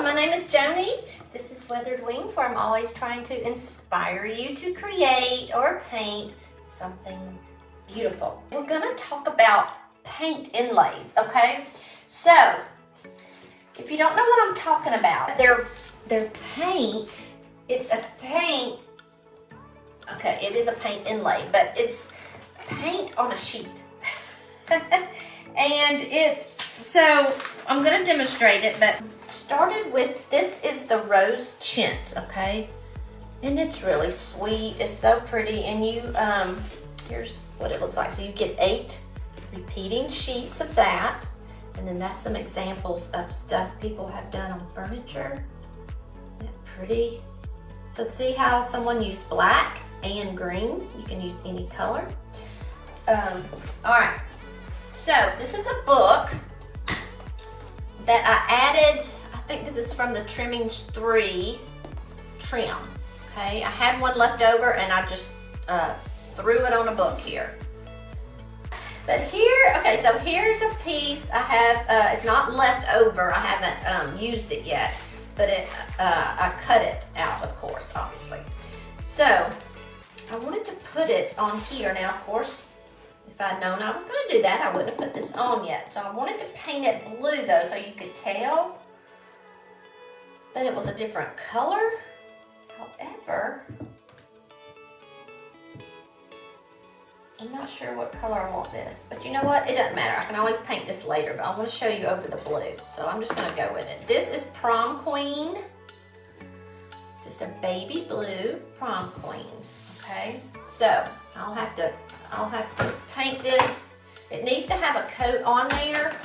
my name is Joanie. This is Weathered Wings, where I'm always trying to inspire you to create or paint something beautiful. We're gonna talk about paint inlays, okay? So, if you don't know what I'm talking about, they're paint, it's a paint, okay, it is a paint inlay, but it's paint on a sheet. So I'm gonna demonstrate it, but started with, this is the rose chintz, okay? And it's really sweet, it's so pretty, and you, here's what it looks like. So you get 8 repeating sheets of that, and then that's some examples of stuff people have done on furniture. Isn't that pretty? So see how someone used black and green? You can use any color. All right, so this is a book that I added. I think this is from the Trimmings 3 trim, okay? I had one left over and I just threw it on a book here. But here, okay, so here's a piece I have, it's not left over, I haven't used it yet, but I cut it out, of course, obviously. So, I wanted to put it on here. Now, of course, if I'd known I was gonna do that, I wouldn't have put this on yet. So I wanted to paint it blue though, so you could tell that it was a different color. However, I'm not sure what color I want this, but you know what? It doesn't matter. I can always paint this later, but I want to show you over the blue. So I'm just gonna go with it. This is Prom Queen. Just a baby blue Prom Queen, okay? So I'll have to paint this. It needs to have a coat on there,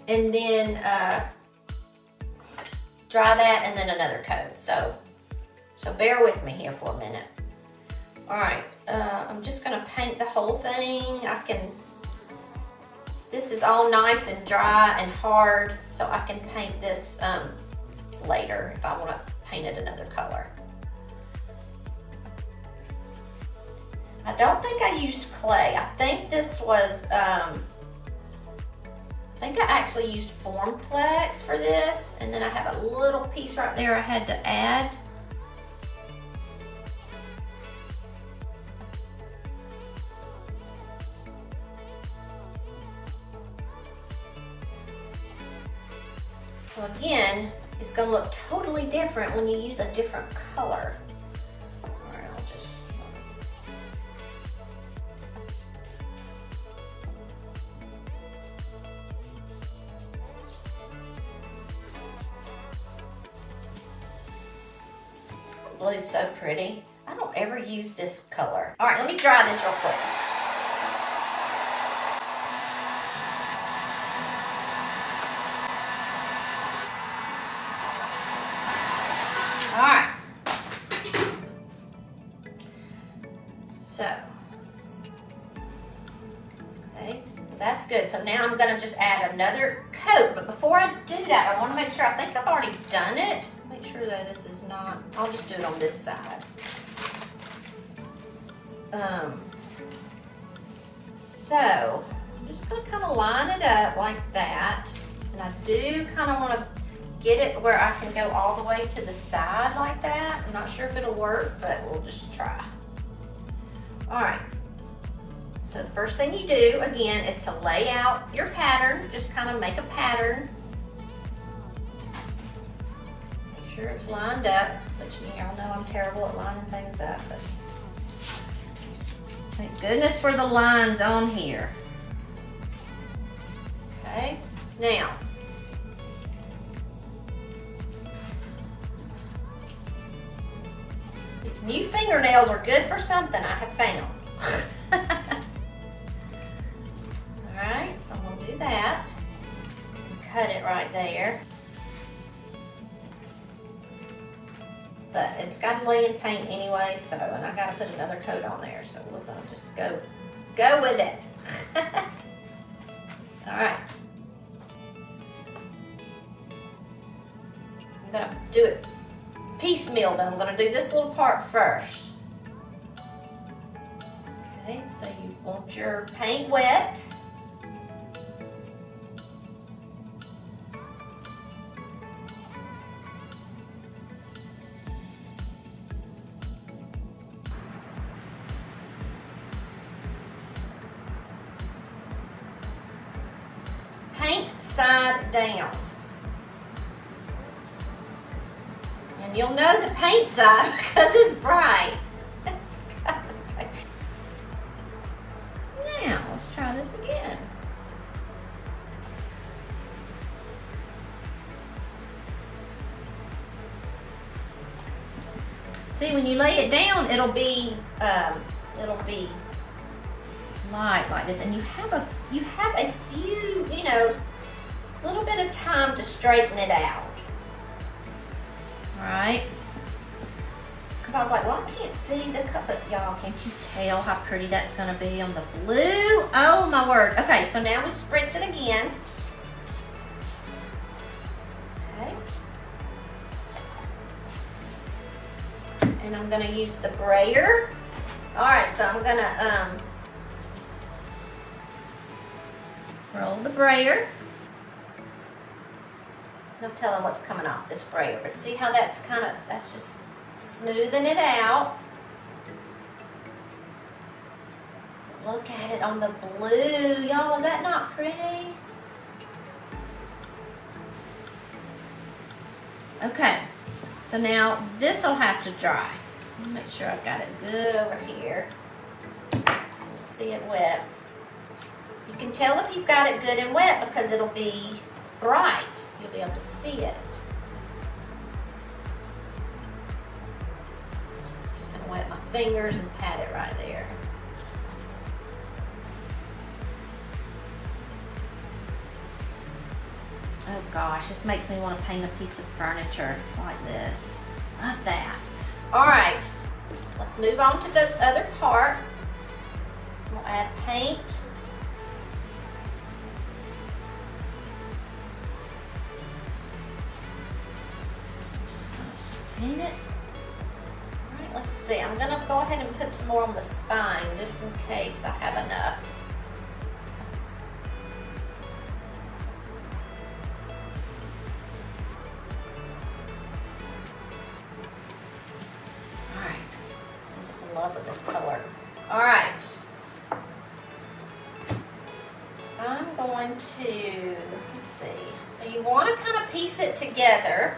and then dry that, and then another coat. So bear with me here for a minute. All right, I'm just gonna paint the whole thing. This is all nice and dry and hard, so I can paint this later if I wanna paint it another color. I don't think I used clay. I think this was, I think I actually used Formflex for this, and then I have a little piece right there I had to add. So again, it's gonna look totally different when you use a different color. Blue's so pretty. I don't ever use this color. All right, let me dry this real quick. All right. So, okay, so that's good. So now I'm gonna just add another coat, but before I do that, I wanna make sure, I think I've already done it. Make sure that this is not, I'll just do it on this side. So, I'm just gonna kind of line it up like that. And I do kind of want to get it where I can go all the way to the side like that. I'm not sure if it'll work, but we'll just try. All right. So the first thing you do, again, is to lay out your pattern. Just kind of make a pattern. Sure it's lined up, but you all know I'm terrible at lining things up, but thank goodness for the lines on here. Okay, now these new fingernails are good for something, I have found. All right, so I'm gonna do that and cut it right there. But it's got to lay in paint anyway, so, and I got to put another coat on there, so we're going to just go with it. All right. I'm going to do it piecemeal though. I'm going to do this little part first. Okay, so you want your paint wet. upside down. And you'll know the paint side because it's bright. Now, let's try this again. See, when you lay it down, it'll be light like this, and you have a few, you know, little bit of time to straighten it out. All right? Because I was like, well, I can't see the cup, but y'all, can't you tell how pretty that's gonna be on the blue? Oh my word. Okay, so now we spritz it again. Okay. And I'm gonna use the brayer. All right, so I'm gonna roll the brayer. No telling what's coming off this brayer, but see how that's just smoothing it out. Look at it on the blue. Y'all, is that not pretty? Okay, so now this will have to dry. Let me make sure I've got it good over here. See it wet. You can tell if you've got it good and wet because it'll be bright. You'll be able to see it. Just gonna wet my fingers and pat it right there. Oh gosh, this makes me want to paint a piece of furniture like this. Love that. All right, let's move on to the other part. We'll add paint. Just gonna paint it. All right, let's see. I'm gonna go ahead and put some more on the spine just in case I have enough. With this color. All right, I'm going to, let's see, so you want to kind of piece it together.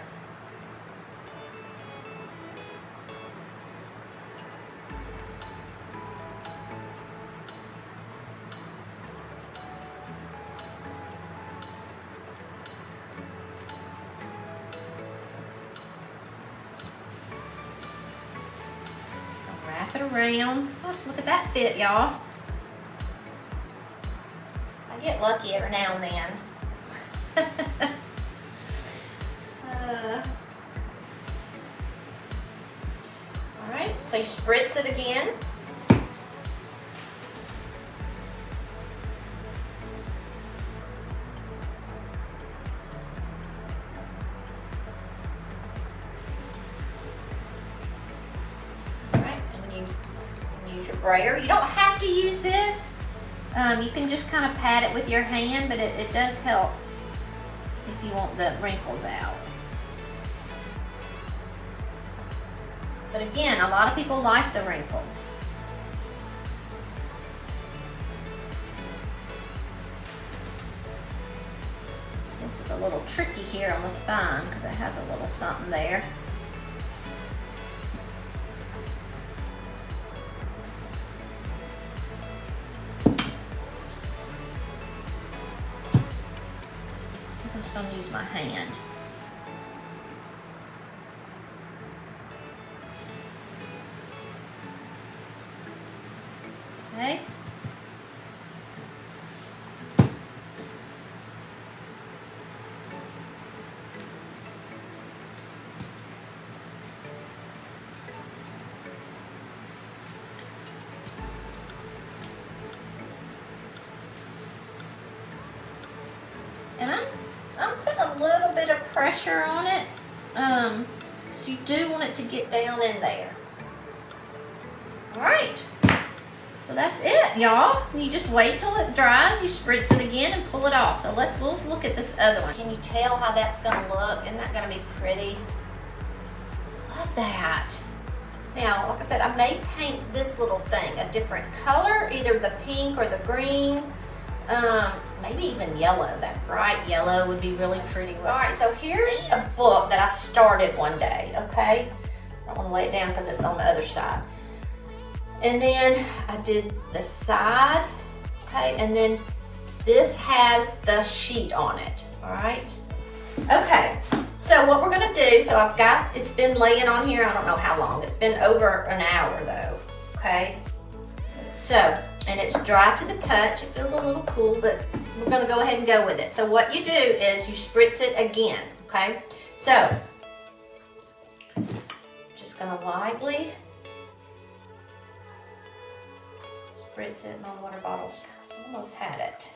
It around. Oh, look at that fit, y'all. I get lucky every now and then. All right, so you spritz it again. Brayer. You don't have to use this. You can just kind of pat it with your hand, but it does help if you want the wrinkles out. But again, a lot of people like the wrinkles. This is a little tricky here on the spine because it has a little something there. I'm going to use my hand. Okay. And I'm putting a little bit of pressure on it. So you do want it to get down in there. All right. So that's it, y'all. You just wait till it dries. You spritz it again and pull it off. So we'll look at this other one. Can you tell how that's gonna look? Isn't that gonna be pretty? Love that. Now, like I said, I may paint this little thing a different color, either the pink or the green. maybe even yellow. That bright yellow would be really pretty. All right, so here's a book that I started one day, okay? I don't want to lay it down because it's on the other side. And then I did the side, okay? And then this has the sheet on it, all right? Okay, so what we're gonna do, so I've got, it's been laying on here, I don't know how long. It's been over an hour though, okay? So, and it's dry to the touch. It feels a little cool, but we're gonna go ahead and go with it. So what you do is you spritz it again, okay? So, just gonna lightly spritz it. My water bottle's almost had it.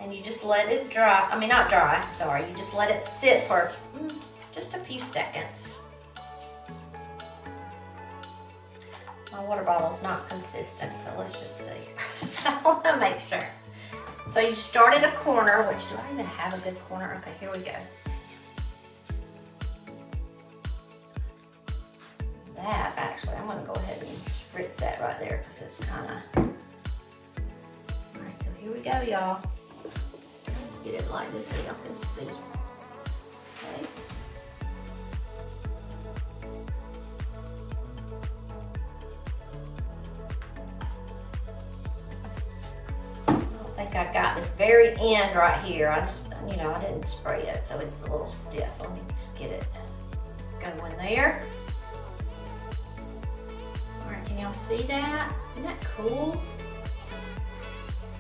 And you just let it dry, I mean not dry, sorry, you just let it sit for just a few seconds. My water bottle's not consistent, so let's just see. I want to make sure. So you start at a corner, which do I even have a good corner? Okay, here we go. That actually, I'm going to go ahead and spritz that right there because it's kind of. All right, so here we go, y'all. Get it like this so y'all can see. Okay. I think I got this very end right here. I just, you know, I didn't spray it, so it's a little stiff. Let me just get it going there. All right, can y'all see that? Isn't that cool?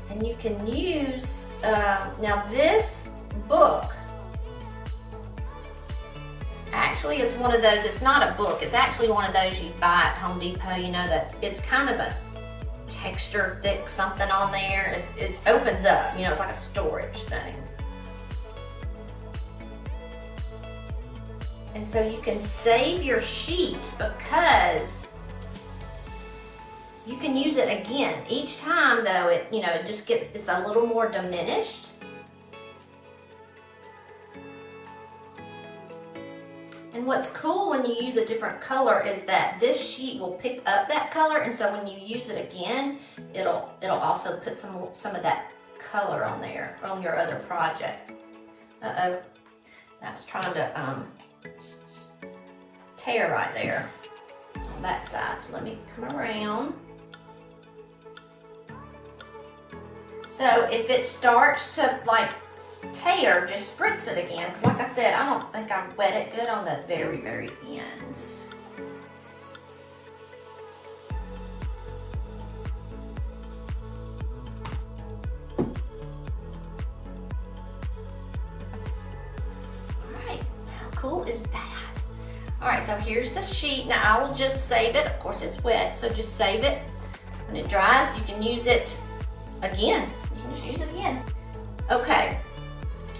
And you can use, now this book actually is one of those, it's not a book, it's actually one of those you buy at Home Depot, you know, that it's kind of a texture thick something on there. It opens up, you know, it's like a storage thing. And so you can save your sheets because you can use it again. Each time though, it, you know, it just gets, it's a little more diminished. And what's cool when you use a different color is that this sheet will pick up that color, and so when you use it again, it'll also put some of that color on there, on your other project. Uh-oh, I was trying to tear right there on that side. So let me come around. So if it starts to like tear, just spritz it again, because like I said, I don't think I wet it good on the very, very ends. Alright, how cool is that? Alright, so here's the sheet. Now I will just save it. Of course it's wet, so just save it. When it dries, you can use it again. You can just use it again. Okay.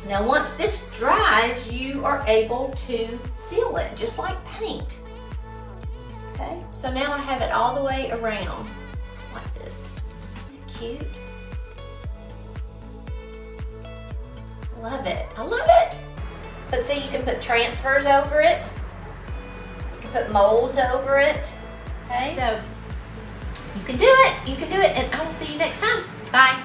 Now once this dries, you are able to seal it, just like paint. Okay, so now I have it all the way around, like this. Isn't that cute? Love it, I love it. But see, you can put transfers over it. You can put molds over it. Okay, so you can do it, and I will see you next time. Bye.